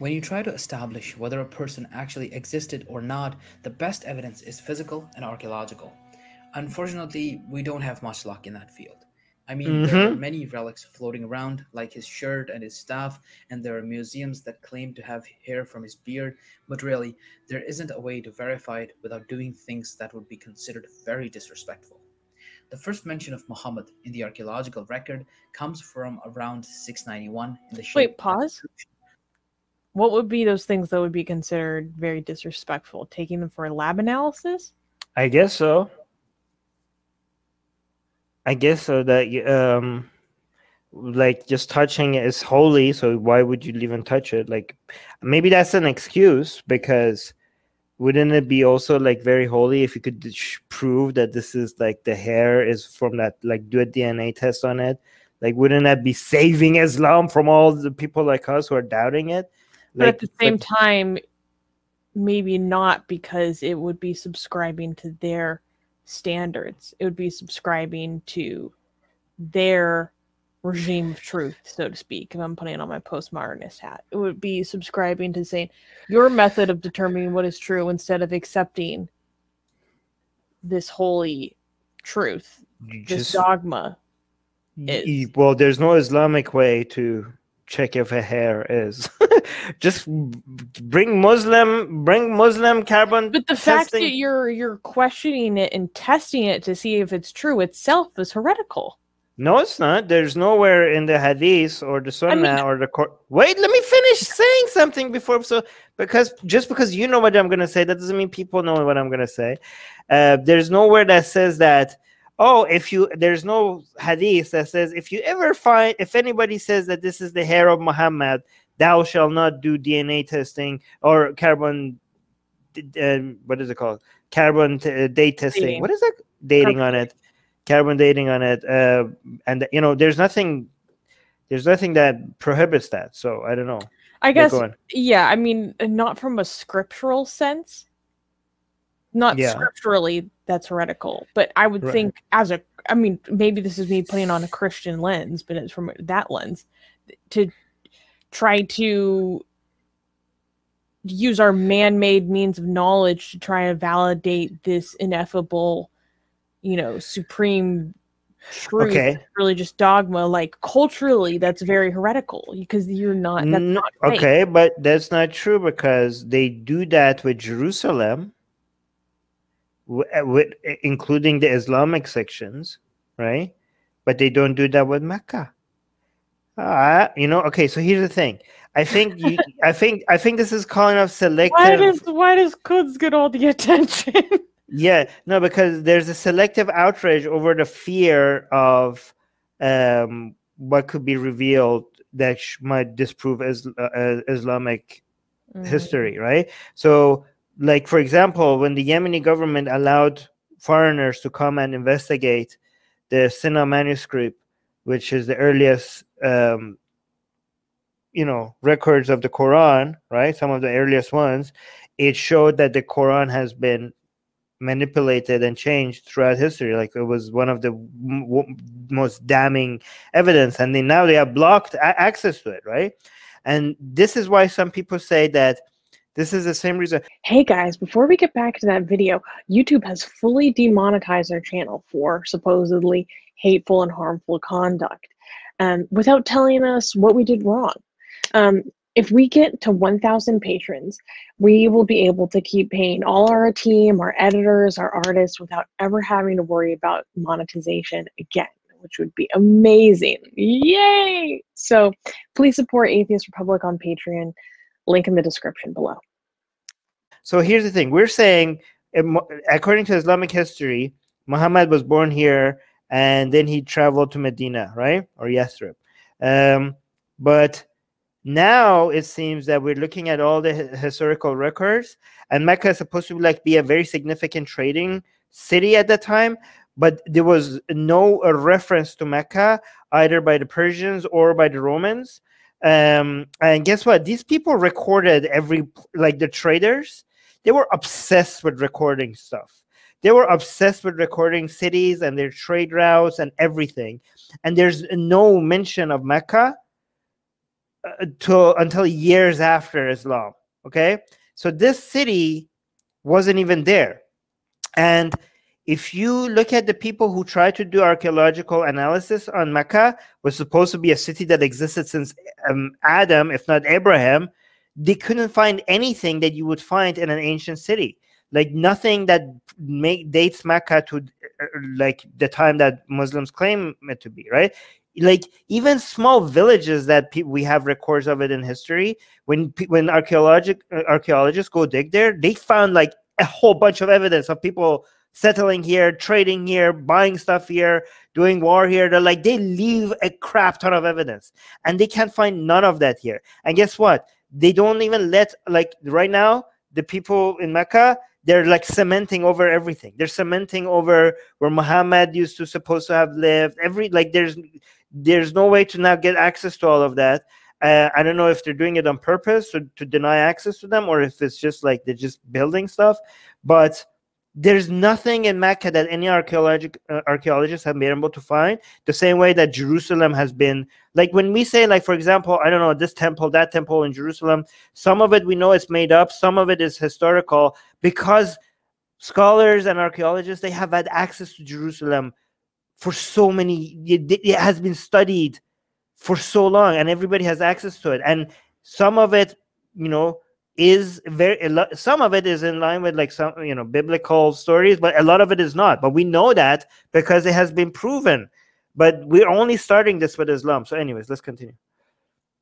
When you try to establish whether a person actually existed or not, the best evidence is physical and archaeological. Unfortunately, we don't have much luck in that field. I mean, there are Mm-hmm. many relics floating around, like his shirt and his staff, and there are museums that claim to have hair from his beard, but really, there isn't a way to verify it without doing things that would be considered very disrespectful. The first mention of Muhammad in the archaeological record comes from around 691 in the shape Wait, of an pause. What would be those things that would be considered very disrespectful? Taking them for a lab analysis? I guess so. I guess so that like just touching it is holy, so why would you even touch it? Like maybe that's an excuse, because wouldn't it be also like very holy if you could prove that this is like the hair is from that, like do a DNA test on it? Like wouldn't that be saving Islam from all the people like us who are doubting it? But Like, at the same time, maybe not, because it would be subscribing to their standards. It would be subscribing to their regime of truth, so to speak, if I'm putting on my postmodernist hat. It would be subscribing to saying your method of determining what is true instead of accepting this holy truth, this dogma. Well, there's no Islamic way to check if a hair is. Just bring Muslim carbon. But the fact that you're questioning it and testing it to see if it's true itself is heretical. No, it's not. There's nowhere in the Hadith or the Sunnah or the Quran. Wait, let me finish saying something before. So, just because you know what I'm going to say, that doesn't mean people know what I'm going to say. There's nowhere that says that. Oh, there's no Hadith that says if anybody says that this is the hair of Muhammad, thou shall not do DNA testing or carbon. What is it called? Carbon date testing. Dating. What is that? Dating on it. Carbon dating on it, and there's nothing that prohibits that. So I don't know. I guess, yeah. I mean, not from a scriptural sense. Not scripturally, that's heretical. But I would think maybe this is me putting on a Christian lens, but it's from that lens to try to use our man-made means of knowledge to try to validate this ineffable, supreme truth. Okay. Really just dogma. Like culturally, that's very heretical because you're not. That's not right. Okay, but that's not true, because they do that with Jerusalem, including the Islamic sections, right? But they don't do that with Mecca. Okay. So here's the thing. I think I think this is kind of selective. Why does Quds get all the attention? Yeah, no, because there's a selective outrage over the fear of what could be revealed that might disprove Islamic history, right? So, like, for example, when the Yemeni government allowed foreigners to come and investigate the Sina manuscript, which is the earliest, records of the Quran, right? Some of the earliest ones, it showed that the Quran has been manipulated and changed throughout history. Like, it was one of the most damning evidence, and now they have blocked access to it, right? And this is why some people say that this is the same reason. Hey guys, before we get back to that video, YouTube has fully demonetized our channel for supposedly hateful and harmful conduct, without telling us what we did wrong. If we get to 1,000 patrons, we will be able to keep paying all our team, our editors, our artists, without ever having to worry about monetization again, which would be amazing. Yay! So please support Atheist Republic on Patreon. Link in the description below. So here's the thing. We're saying, according to Islamic history, Muhammad was born here and then he traveled to Medina, right? Or Yathrib. But now it seems that we're looking at all the historical records, and Mecca is supposed to be a very significant trading city at that time, but there was no reference to Mecca either by the Persians or by the Romans. And guess what? These people recorded the traders, they were obsessed with recording stuff. They were obsessed with recording cities and their trade routes and everything. And there's no mention of Mecca until years after Islam. Okay, so this city wasn't even there. And if you look at the people who tried to do archaeological analysis on Mecca, was supposed to be a city that existed since Adam, if not Abraham, they couldn't find anything that you would find in an ancient city. Like nothing that dates Mecca to like the time that Muslims claim it to be, right? Like even small villages that we have records of it in history. When archaeologists go dig there, they found like a whole bunch of evidence of people settling here, trading here, buying stuff here, doing war here. They leave a crap ton of evidence, and they can't find none of that here. And guess what? They don't even let, like right now, the people in Mecca, they're like cementing over everything. They're cementing over where Muhammad used to supposed to have lived. There's no way to now get access to all of that. I don't know if they're doing it on purpose to deny access to them, or if it's just like they're just building stuff. But there's nothing in Mecca that any archaeologists have been able to find, the same way that Jerusalem has been. Like when we say, like, for example, I don't know, this temple, that temple in Jerusalem, some of it we know it's made up, some of it is historical, because scholars and archaeologists, they have had access to Jerusalem for so many, it has been studied for so long, and everybody has access to it. And some of it, you know, is some of it is in line with like some, you know, biblical stories, but a lot of it is not. But we know that because it has been proven. But we're only starting this with Islam. So anyways, let's continue.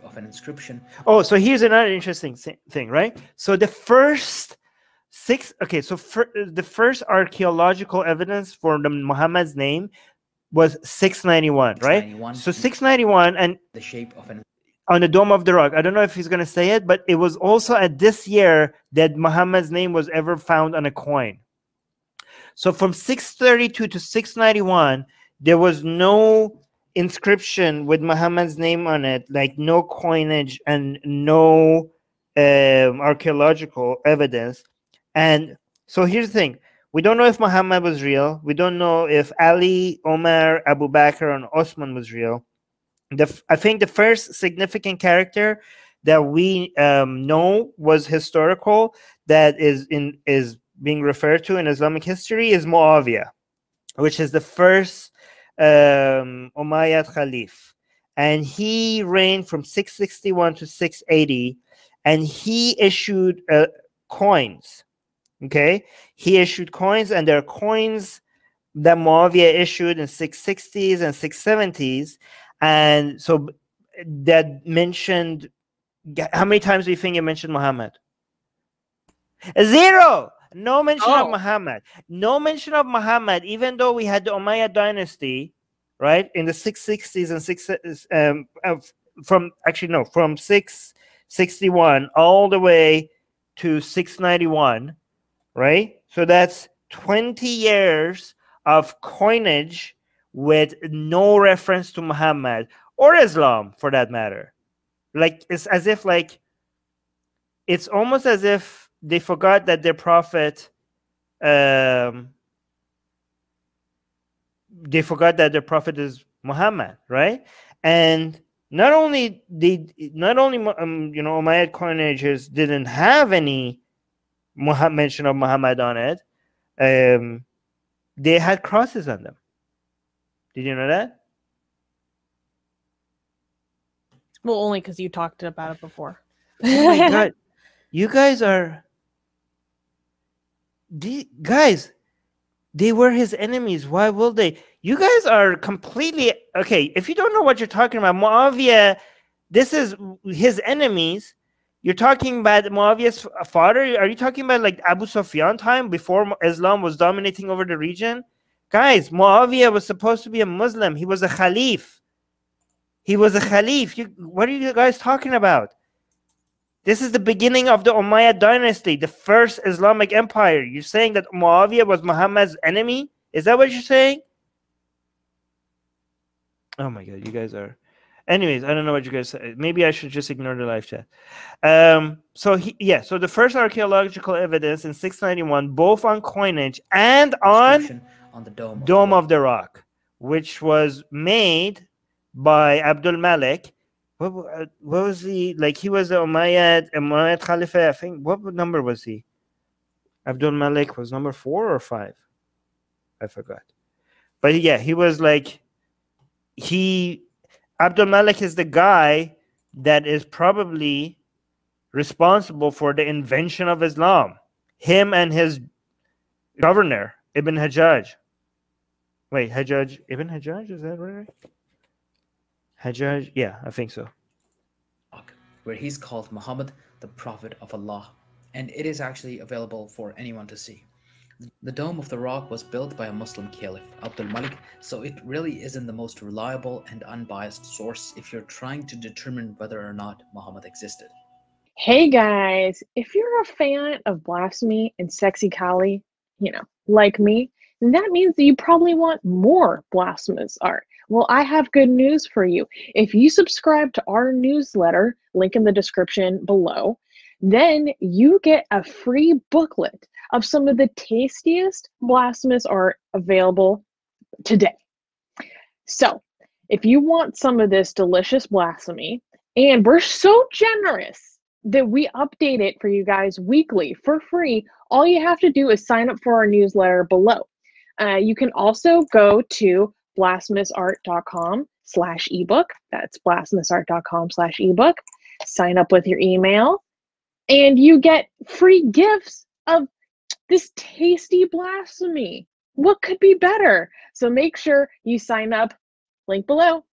Of an inscription. Oh, so here's another interesting thing, right? So the first the first archaeological evidence for the Muhammad's name was 691, right? 691. So 691, and the shape of an on the Dome of the Rock. I don't know if he's going to say it, but it was also at this year that Muhammad's name was ever found on a coin. So from 632 to 691, there was no inscription with Muhammad's name on it, like no coinage and no archaeological evidence. And so here's the thing. We don't know if Muhammad was real. We don't know if Ali, Omar, Abu Bakr, and Osman was real. I think the first significant character that we know was historical, that is being referred to in Islamic history, is Muawiyah, which is the first Umayyad Khalif. And he reigned from 661 to 680, and he issued coins. Okay? He issued coins, and there are coins that Muawiyah issued in 660s and 670s. And so that mentioned, how many times do you think it mentioned Muhammad? 0. No mention of Muhammad. No mention of Muhammad, even though we had the Umayyad dynasty, right, in the 660s and from 661 all the way to 691, right? So that's 20 years of coinage with no reference to Muhammad or Islam, for that matter. Like, it's as if, like, it's almost as if they forgot that their prophet, is Muhammad, right? And not only Umayyad coinages didn't have any mention of Muhammad on it, they had crosses on them. Did you know that? Well, only because you talked about it before. Oh my God. You guys are... Guys, they were his enemies. Why will they? You guys are completely... Okay, if you don't know what you're talking about, Muawiyah, this is his enemies. You're talking about Muawiyah's father? Are you talking about like Abu Sufyan time, before Islam was dominating over the region? Guys, Muawiyah was supposed to be a Muslim. He was a Khalif. He was a Khalif. What are you guys talking about? This is the beginning of the Umayyad dynasty, the first Islamic empire. You're saying that Muawiyah was Muhammad's enemy? Is that what you're saying? Oh my God, you guys are... Anyways, I don't know what you guys say. Maybe I should just ignore the live chat. So the first archaeological evidence in 691, both on coinage and on the Dome of the Rock, which was made by Abdul Malik what was he like? He was the Umayyad Khalifa. I think. What number was he? Abdul Malik was number 4 or 5. I forgot. But yeah, he was like Abdul Malik is the guy that is probably responsible for the invention of Islam. Him and his governor Ibn Hajjaj. Wait, Hajjaj Ibn Hajjaj, is that right? Hajjaj, yeah, I think so. Where he's called Muhammad, the Prophet of Allah, and it is actually available for anyone to see. The Dome of the Rock was built by a Muslim caliph, Abdul Malik, so it really isn't the most reliable and unbiased source if you're trying to determine whether or not Muhammad existed. Hey guys, if you're a fan of blasphemy and sexy Kali, like me, then that means that you probably want more blasphemous art. Well, I have good news for you. If you subscribe to our newsletter, link in the description below, then you get a free booklet of some of the tastiest blasphemous art available today. So, if you want some of this delicious blasphemy, and we're so generous that we update it for you guys weekly for free, all you have to do is sign up for our newsletter below. You can also go to blasphemousart.com/ebook. That's blasphemousart.com/ebook. Sign up with your email, and you get free gifts of this tasty blasphemy. What could be better? So make sure you sign up. Link below.